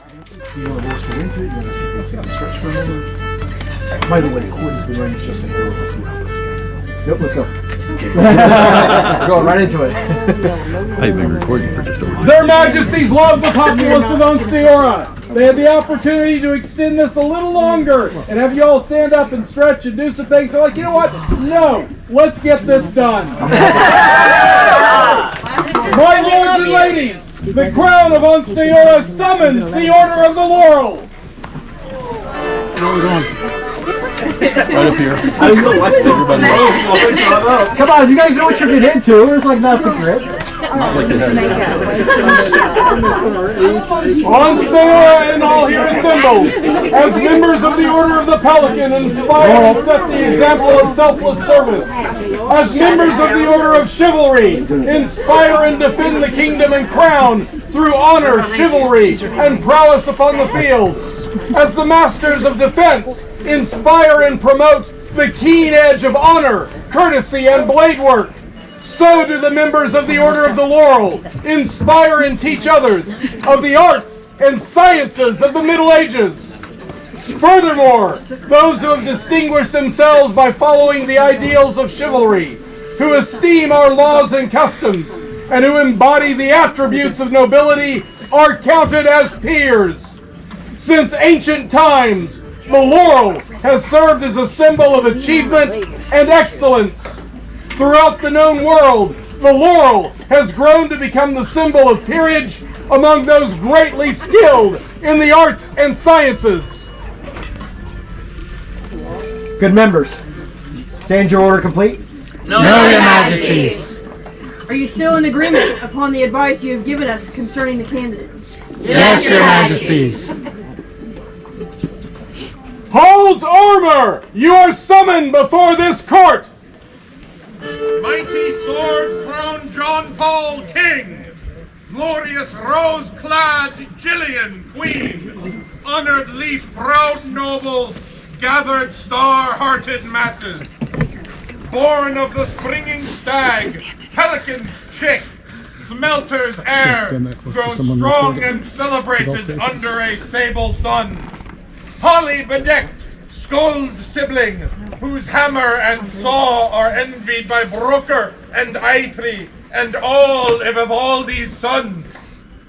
You want to roll straight into it, you want to stretch for a moment. By the way, Courtney's been running just like her for 2 hours. Yep, let's go. Going right into it. I've been recording for just over. Their Majesties love the populace of Ansteorra. They had the opportunity to extend this a little longer and have you all stand up and stretch and do some things. They're like, you know what? No, let's get this done. My lords and ladies, the crown of Ansteorra summons the Order of the Laurel. Where are we going? Right up here. I don't know what everybody. Come on, you guys know what you're getting into. It's like not secret. Ansteorra and all here assembled, as members of the Order of the Pelican, inspire and set the example of selfless service. As members of the Order of Chivalry, inspire and defend the kingdom and crown through honor, chivalry, and prowess upon the field. As the Masters of Defense, inspire and promote the keen edge of honor, courtesy, and blade work. So do the members of the Order of the Laurel inspire and teach others of the arts and sciences of the Middle Ages. Furthermore, those who have distinguished themselves by following the ideals of chivalry, who esteem our laws and customs, and who embody the attributes of nobility, are counted as peers. Since ancient times, the laurel has served as a symbol of achievement and excellence. Throughout the known world, the laurel has grown to become the symbol of peerage among those greatly skilled in the arts and sciences. Good members, stand your order complete? No, Your Majesties. Are you still in agreement upon the advice you have given us concerning the candidates? Yes, Your Majesties. Hals Ormr, you are summoned before this court. Mighty sword-crowned John Paul King, glorious rose-clad Gillian Queen, honored leaf-proud nobles, gathered star-hearted masses, born of the springing stag, pelican's chick, smelter's heir, grown strong and celebrated under a sable sun, holly-bedecked Skuld sibling, whose hammer and saw are envied by Brooker and Eitri and all of Vivaldi's sons.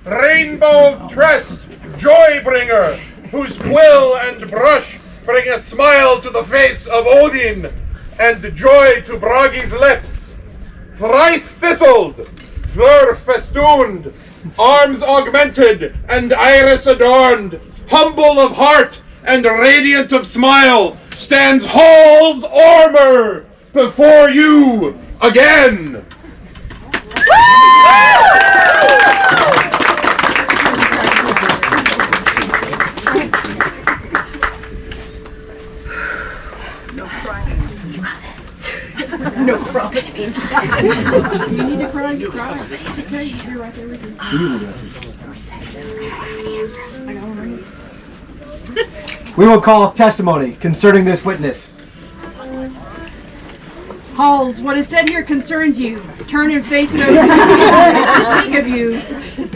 Rainbow-tressed joy-bringer, whose quill and brush bring a smile to the face of Odin and joy to Bragi's lips. Thrice-thistled, fleur-festooned, arms augmented and iris adorned, humble of heart and radiant of smile, stands Hals Ormr before you again. No crying. You need to cry, you cry. You're right there with you. We will call testimony concerning this witness. Hals, what is said here concerns you. Turn and face those who speak of you.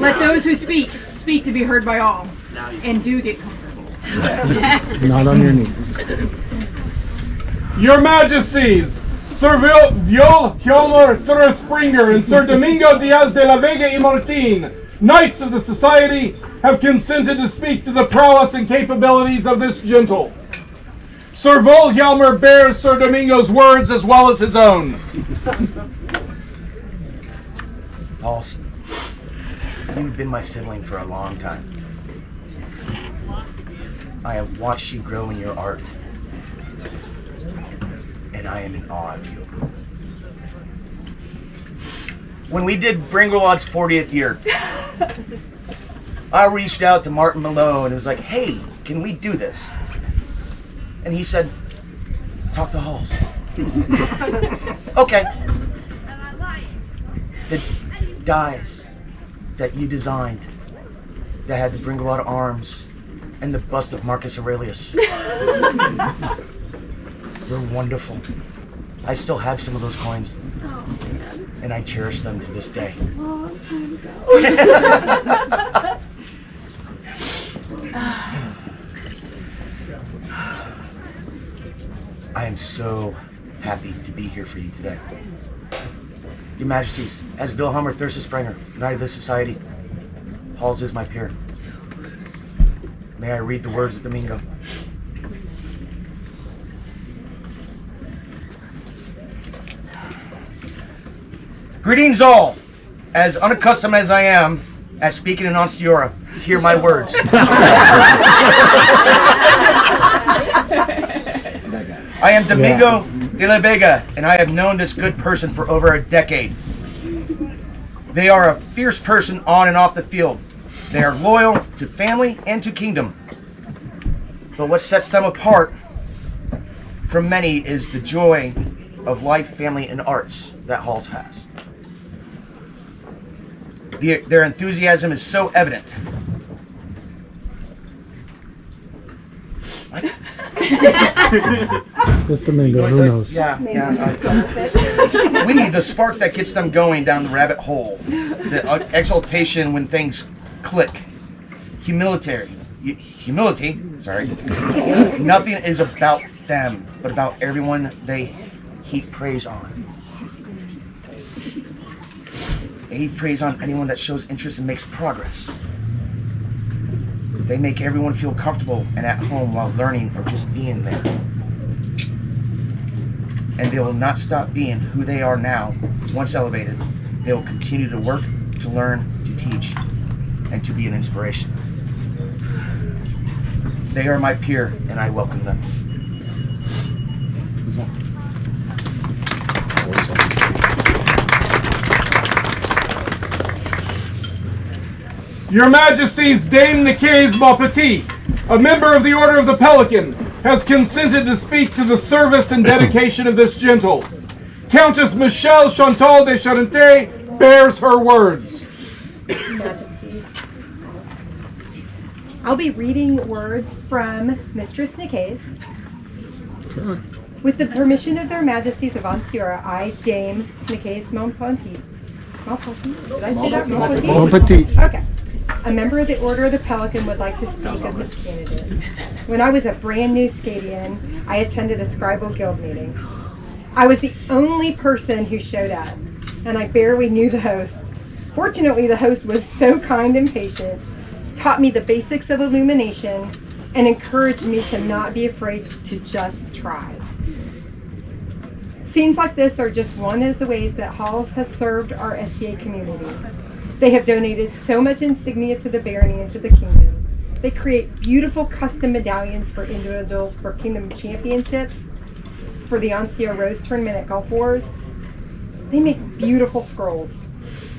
Let those who speak to be heard by all. And do get comfortable. Not on your knees. Your Majesties, Sir Viol Hjalmar Thuraspringer and Sir Domingo Diaz de la Vega y Martin, Knights of the Society, have consented to speak to the prowess and capabilities of this gentle. Sir Volhjalmar bears Sir Domingo's words as well as his own. Hals, you've been my sibling for a long time. I have watched you grow in your art, and I am in awe of you. When we did Bringelwad's 40th year, I reached out to Martin Malone and was like, hey, can we do this? And he said, talk to Hals. Okay. The dies that you designed that had the Bringelwad arms and the bust of Marcus Aurelius. They're wonderful. I still have some of those coins, and I cherish them to this day. I am so happy to be here for you today. Your Majesties, as Wilhelmer Thursesprenger, Knight of the Society, Hals is my peer. May I read the words of Domingo? Greetings all! As unaccustomed as I am at speaking in Ansteorra, hear my words. I am Domingo de la Vega, and I have known this good person for over a decade. They are a fierce person on and off the field. They are loyal to family and to kingdom. But what sets them apart from many is the joy of life, family, and arts that Hals has. Their enthusiasm is so evident. Just Domingo, who knows? Yeah. We need the spark that gets them going down the rabbit hole. The exaltation when things click. Humility. Nothing is about them, but about everyone they heap praise on. They heap praise on anyone that shows interest and makes progress. They make everyone feel comfortable and at home while learning or just being there. And they will not stop being who they are now. Once elevated, they will continue to work, to learn, to teach, and to be an inspiration. They are my peer, and I welcome them. Your Majesty's Dame Nicaise Maupetit, a member of the Order of the Pelican, has consented to speak to the service and dedication of this gentle. Countess Michelle Chantal de Charente bears her words. Majesties, I'll be reading words from Mistress Nicaise. With the permission of their Majesties of Ansteorra, I, Dame Nicaise Maupetit. Did I say that? Maupetit. Okay. A member of the Order of the Pelican would like to speak of this candidate. When I was a brand new Scadian, I attended a scribal guild meeting. I was the only person who showed up, and I barely knew the host. Fortunately, the host was so kind and patient, taught me the basics of illumination, and encouraged me to not be afraid to just try. Scenes like this are just one of the ways that Hals has served our SCA communities. They have donated so much insignia to the barony and to the kingdom. They create beautiful custom medallions for individuals for kingdom championships, for the Ansteorra Rose Tournament at Gulf Wars. They make beautiful scrolls.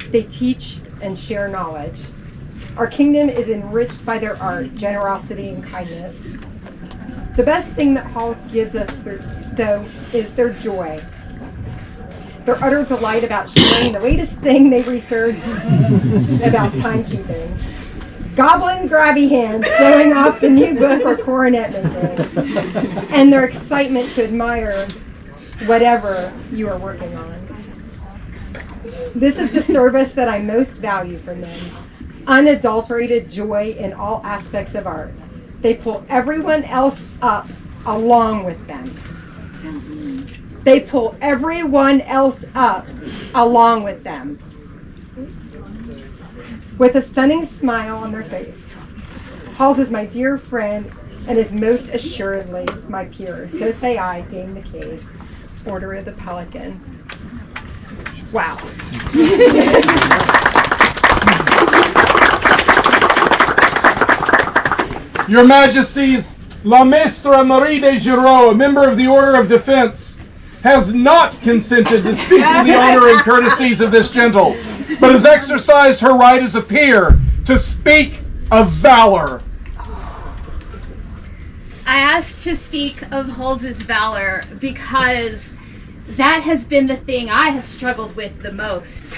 They teach and share knowledge. Our kingdom is enriched by their art, generosity, and kindness. The best thing that Hals gives us, though, is their joy. Their utter delight about sharing the latest thing they researched about timekeeping. Goblin grabby hands showing off the new book or coronet making. And their excitement to admire whatever you are working on. This is the service that I most value from them. Unadulterated joy in all aspects of art. They pull everyone else up along with them. They pull everyone else up along with them. With a stunning smile on their face. Hals is my dear friend and is most assuredly my peer. So say I, Dame Nicaise, Order of the Pelican. Wow. Your Majesties, La Maestre Marie de Giraud, a member of the Order of Defense, has not consented to speak to the honor and courtesies of this gentle, but has exercised her right as a peer to speak of valor. I asked to speak of Hals's valor because that has been the thing I have struggled with the most.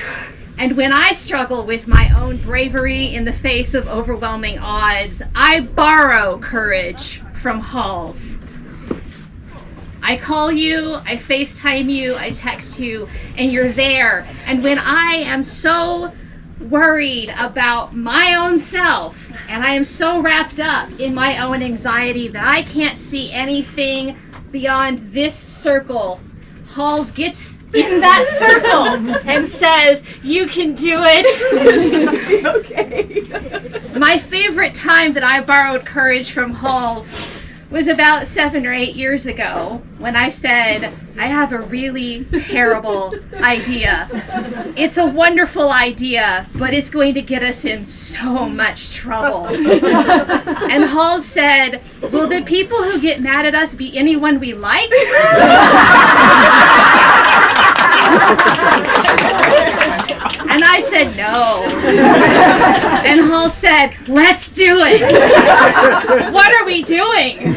And when I struggle with my own bravery in the face of overwhelming odds, I borrow courage from Hals. I call you, I FaceTime you, I text you, and you're there. And when I am so worried about my own self, and I am so wrapped up in my own anxiety that I can't see anything beyond this circle, Hals gets in that circle and says, "You can do it." Okay. My favorite time that I borrowed courage from Hals was about 7 or 8 years ago when I said, "I have a really terrible idea. It's a wonderful idea, but it's going to get us in so much trouble." And Hals said, "Will the people who get mad at us be anyone we like?" And I said, "No." And Hals said, "Let's do it." What are we doing?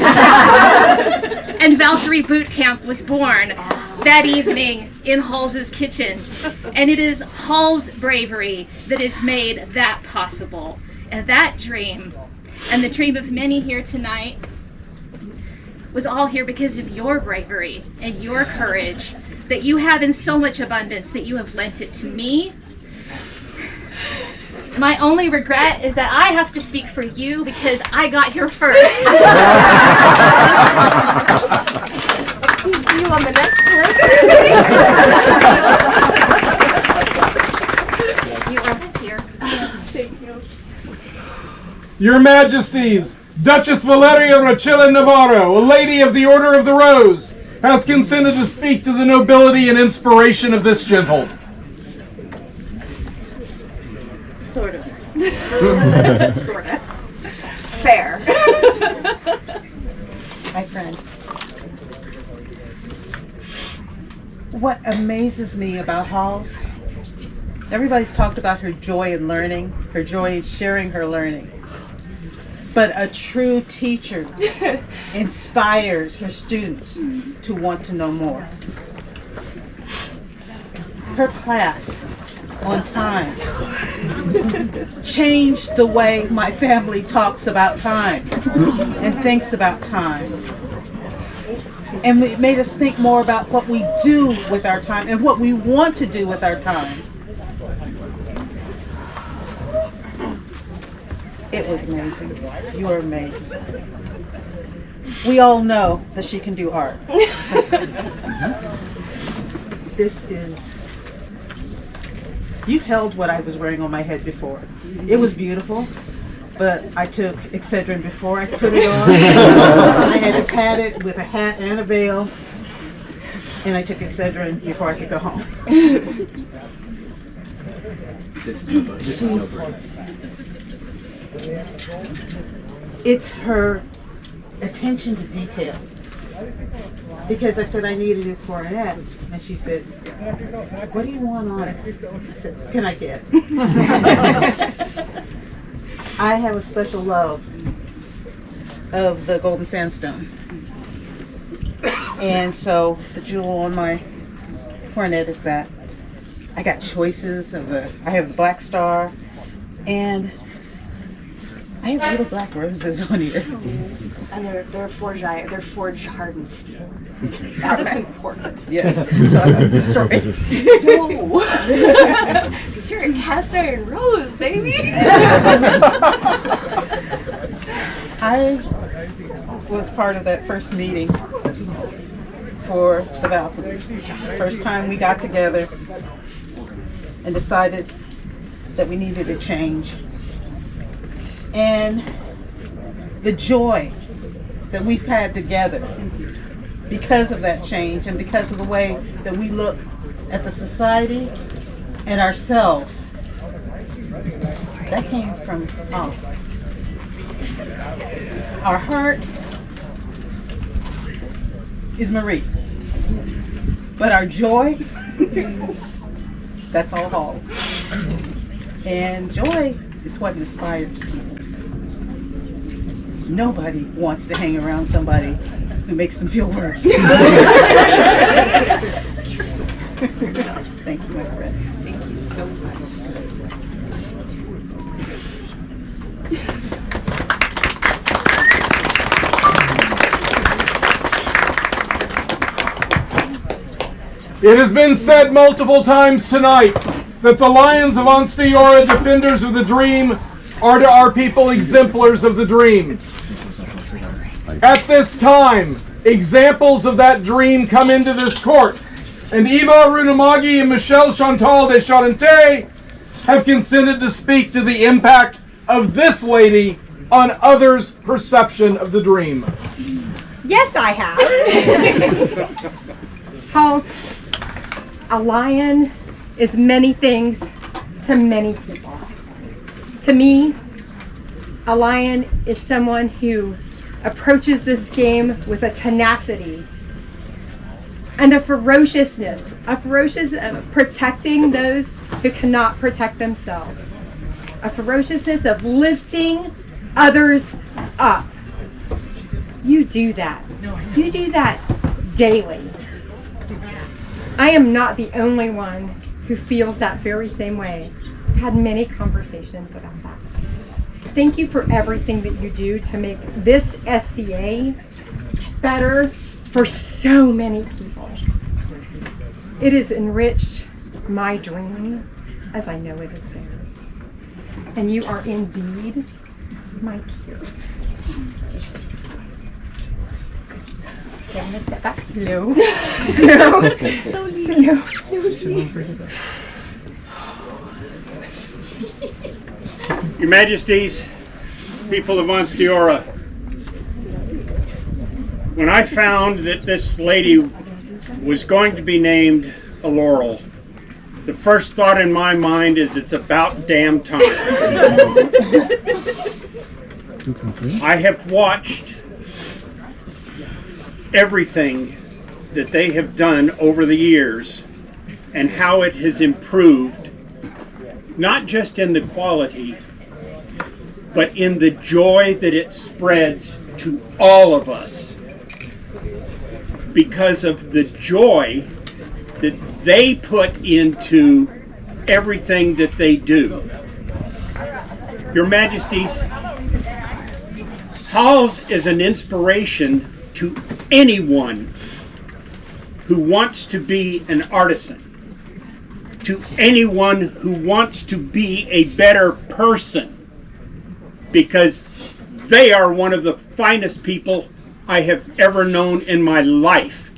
And Valkyrie Boot Camp was born that evening in Hals's kitchen. And it is Hal's bravery that has made that possible. And that dream, and the dream of many here tonight, was all here because of your bravery and your courage that you have in so much abundance that you have lent it to me. My only regret is that I have to speak for you because I got here first. You on the next one? You are here. Thank you. Your Majesties, Duchess Valeria Rachilla Navarro, a lady of the Order of the Rose, has consented to speak to the nobility and inspiration of this gentle. Sort of. Sort of. Fair. My friend. What amazes me about Hals, everybody's talked about her joy in learning, her joy in sharing her learning. But a true teacher inspires her students to want to know more. Her class on time changed the way my family talks about time and thinks about time. And it made us think more about what we do with our time and what we want to do with our time. It was amazing. You are amazing. We all know that she can do art. This is... You've held what I was wearing on my head before. It was beautiful, but I took Excedrin before I put it on. I had to pat it with a hat and a veil, and I took Excedrin before I could go home. It's her attention to detail. Because I said I needed it for an ad, and she said, "What do you want on it?" I said, "Can I get?" I have a special love of the golden sandstone. And so the jewel on my cornet is that. I got choices of I have the black star, and I have little black roses on here. And they're forged hardened steel. That is important. Yes, so I'm destroyed. No, because you're a cast iron rose, baby. I was part of that first meeting for the Valkyries. First time we got together and decided that we needed a change. And the joy that we've had together because of that change and because of the way that we look at the society and ourselves, that came from us. Our heart is Marie, but our joy, that's all Hals. And joy is what inspires people. Nobody wants to hang around somebody who makes them feel worse. Thank you, my friend. Thank you so much. It has been said multiple times tonight that the Lions of Ansteorra, defenders of the dream, are to our people exemplars of the dream. At this time, examples of that dream come into this court. And Eva Runamagi and Michelle Chantal de Charente have consented to speak to the impact of this lady on others' perception of the dream. Yes, I have. Hals, a lion is many things to many people. To me, a lion is someone who approaches this game with a tenacity and a ferociousness of protecting those who cannot protect themselves, a ferociousness of lifting others up. You do that. You do that daily. I am not the only one who feels that very same way. I've had many conversations about that. Thank you for everything that you do to make this SCA better for so many people. It has enriched my dream as I know it is theirs. And you are indeed my hero. Okay, I'm going to step back slow. Slow. Your Majesties, people of Ansteorra, when I found that this lady was going to be named a Laurel, the first thought in my mind is it's about damn time. I have watched everything that they have done over the years and how it has improved, not just in the quality, but in the joy that it spreads to all of us because of the joy that they put into everything that they do. Your Majesties, Hals is an inspiration to anyone who wants to be an artisan, to anyone who wants to be a better person, because they are one of the finest people I have ever known in my life.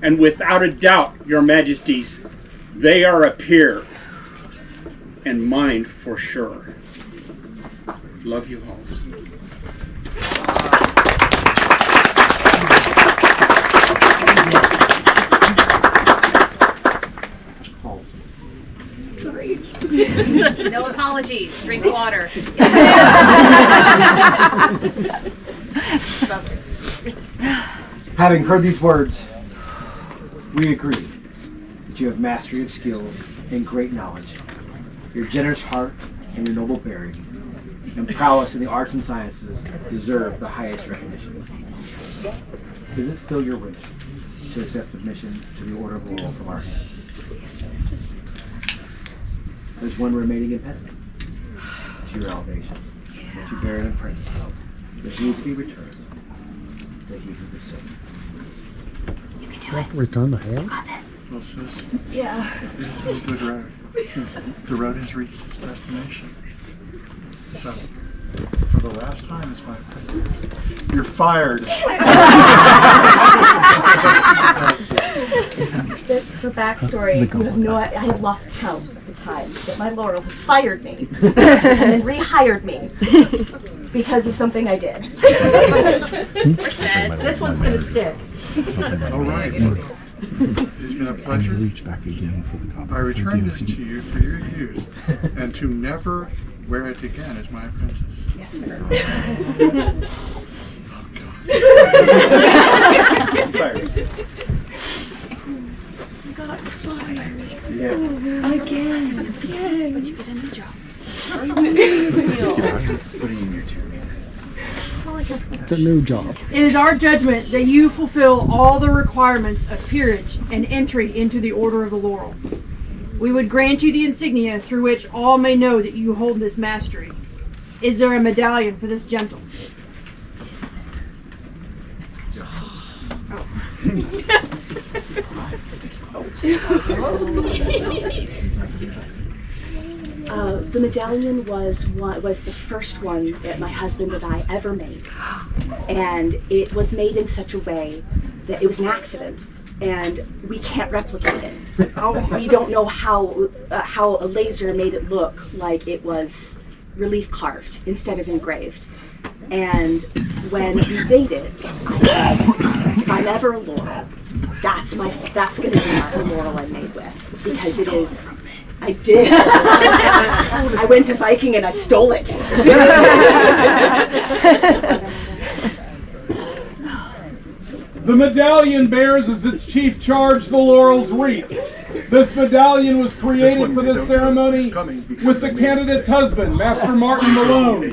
And without a doubt, Your Majesties, they are a peer, and mine for sure. Love you, Hals. No apologies. Drink water. Having heard these words, we agree that you have mastery of skills and great knowledge. Your generous heart and your noble bearing and prowess in the arts and sciences deserve the highest recognition. Is it still your wish to accept admission to the Order of Laurel from our hands? There's one remaining impediment to your elevation, that you bear an apprentice of, that he is to be returned, that he who bestowed. Return the hair? Yeah. It is a good road. The road has reached its destination. So, for the last time, as my apprentice, you're fired. The backstory, I had lost count at the time, that my Laurel has fired me and then rehired me because of something I did. This one's going to stick. All right. It's been a pleasure. I return this to you for your use and to never wear it again as my apprentice. Yes, sir. Again. But you get a new job. It's a new job. It is our judgment that you fulfill all the requirements of peerage and entry into the Order of the Laurel. We would grant you the insignia through which all may know that you hold this mastery. Is there a medallion for this gentle? The medallion was the first one that my husband and I ever made. And it was made in such a way that it was an accident, and we can't replicate it. We don't know how a laser made it look like it was relief carved instead of engraved. And when we made it, I said, if I'm ever a laurel, that's going to be the laurel I'm made with, because it is. I did. I went to Viking and I stole it. The medallion bears as its chief charge the laurel's wreath. This medallion was created for this ceremony with the candidate's husband, Master Martin Malone.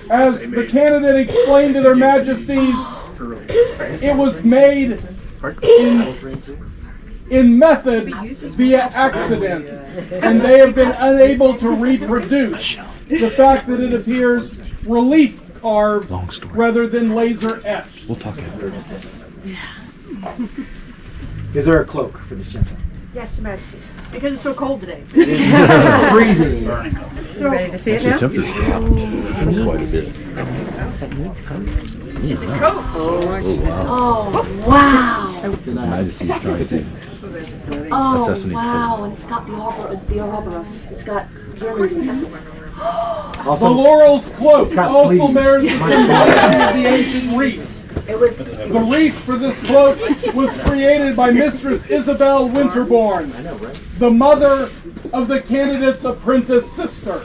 As the candidate explained to their majesties, it was made in method via accident, and they have been unable to reproduce the fact that it appears relief carved rather than laser etched. We'll talk after. Is there a cloak for this gentleman? Yes, Your Majesty. Because it's so cold today. It's freezing. So, Ready to see it now? it's a coat. Oh, wow. Majesty's trying to Oh, assassinate wow. And it's got the Ouroboros. It's got The laurel's cloak also bears the symbolicity of the ancient wreath. The wreath for this cloak was created by Mistress Isabel Winterbourne, the mother of the candidate's apprentice sister.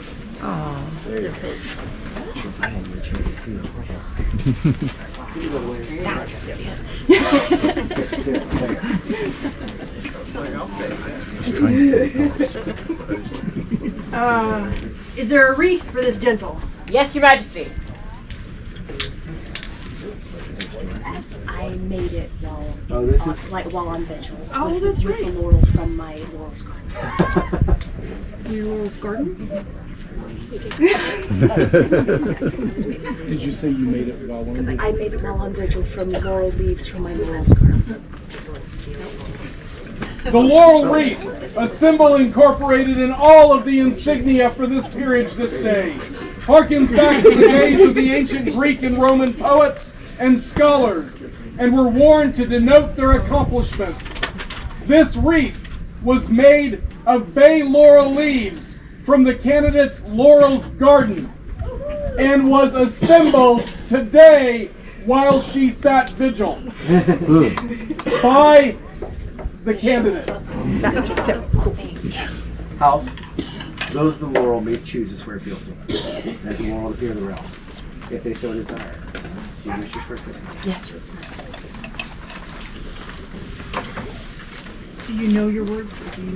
Is there a wreath for this gentle? Yes, Your Majesty. I made it while on vigil. Oh, with, that's with right. the laurel from my laurel's garden. Your laurel's garden? Did you say you made it while on I made it while on vigil from laurel leaves from my laurel's garden. The laurel wreath, a symbol incorporated in all of the insignia for this peerage this day, harkens back to the days of the ancient Greek and Roman poets and scholars, and were worn to denote their accomplishments. This wreath was made of bay laurel leaves from the candidate's laurel's garden, and was assembled today while she sat vigil by the candidate. That's so cool. Hals, those the laurel may choose to swear fealty as the laurel to fear the realm, if they so desire. Do you wish to swear fealty? Yes, sir. Do you know your words? Or do you...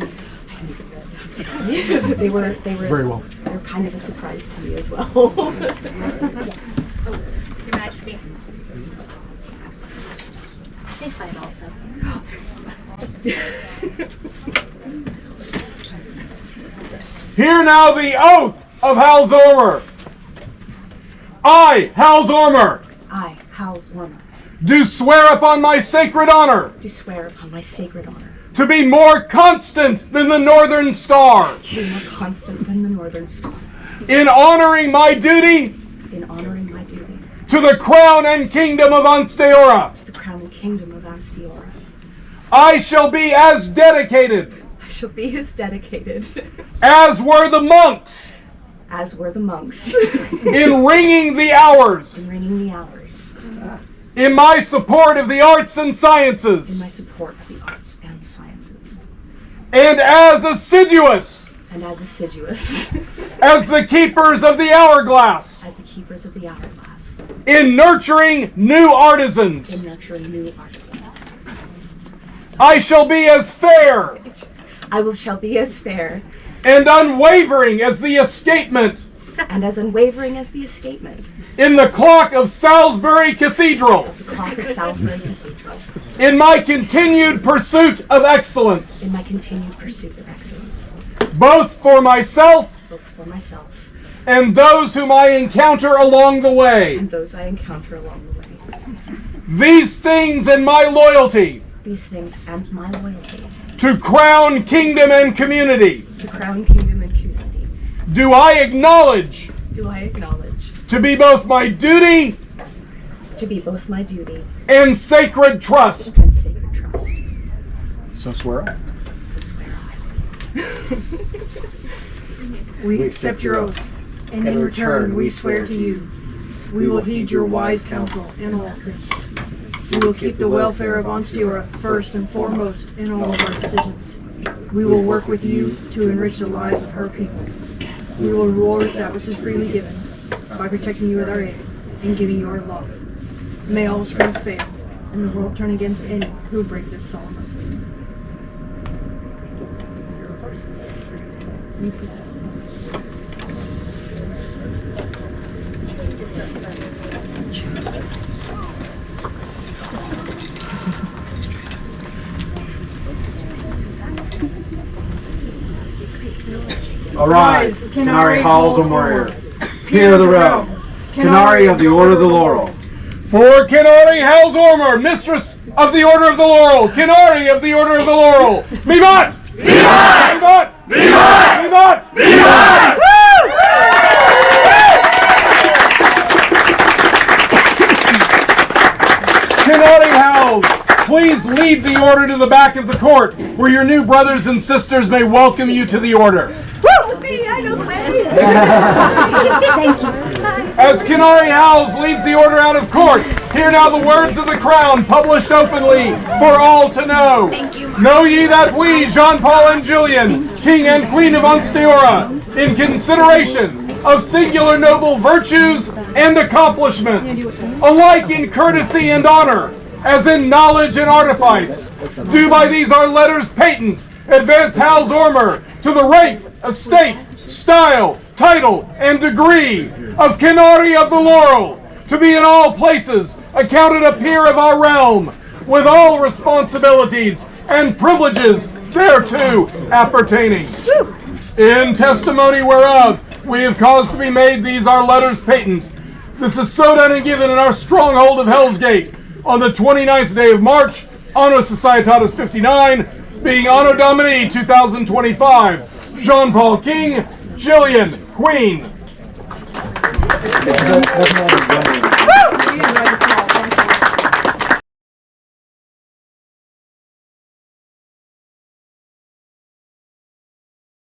they were Very well. They were kind of a surprise to me as well. Your Majesty. They fight also. Hear now the oath of Hals Ormr. I, Hals Ormr, I, Hals Ormr, do swear upon my sacred honor do swear upon my sacred honor to be more constant than the northern star to be more constant than the northern star in honoring my duty in honoring my duty to the crown and kingdom of Ansteorra. to the crown and kingdom of Ansteorra. I shall be as dedicated I shall be as dedicated as were the monks as were the monks in ringing the hours in ringing the hours in my support of the arts and in sciences, my support of the arts and the sciences, and as assiduous and as assiduous as the keepers of the hourglass as the keepers of the hourglass in nurturing new artisans. in nurturing new artisans. I shall be as fair Shall be as fair and unwavering as the escapement and as unwavering as the escapement in the clock of Salisbury Cathedral, of the clock of Salisbury Cathedral, in my continued pursuit of excellence, in my continued pursuit of excellence, both for myself both for myself and those whom I encounter along the way. and those I encounter along the way. These things and my loyalty These things and my loyalty to crown, kingdom, and community to crown, kingdom, and community do I acknowledge do I acknowledge to be both my duty to be both my duty and sacred trust. and sacred trust. So swear I. So swear I. We accept your oath, and in return we swear to you. We will heed your wise counsel in all things. We will keep the welfare of Ansteorra first and foremost in all of our decisions. We will work with you to enrich the lives of her people. We will reward that which is freely given by protecting you with our aid and giving you our love. May all strength fail, and the world turn against any who break this solemn oath. Arise, Canary Hals Ormr, peer of the realm, Canary of the Order of the Laurel. For Canary Hals Ormr, mistress of the Order of the Laurel, Canary of the Order of the Laurel. Vivat! Vivat! Vivat! Vivat! Vivat! Canary Hals, please lead the order to the back of the court, where your new brothers and sisters may welcome you to the order. I know the way. As Canary Hals leads the order out of court, hear now the words of the crown published openly for all to know. Know ye that we, Jean-Paul and Julian, King and Queen of Ansteorra, in consideration of singular noble virtues and accomplishments, alike in courtesy and honor, as in knowledge and artifice, do by these our letters patent advance Hals Ormr to the rank, estate, style, title, and degree of Canary of the Laurel, to be in all places accounted a peer of our realm, with all responsibilities and privileges thereto appertaining. In testimony whereof we have caused to be made these our letters patent. This is so done and given in our Stronghold of Hellsgate on the 29th day of March, Anno Societatis 59, being Anno Domini 2025. Jean-Paul King, Jillian Queen.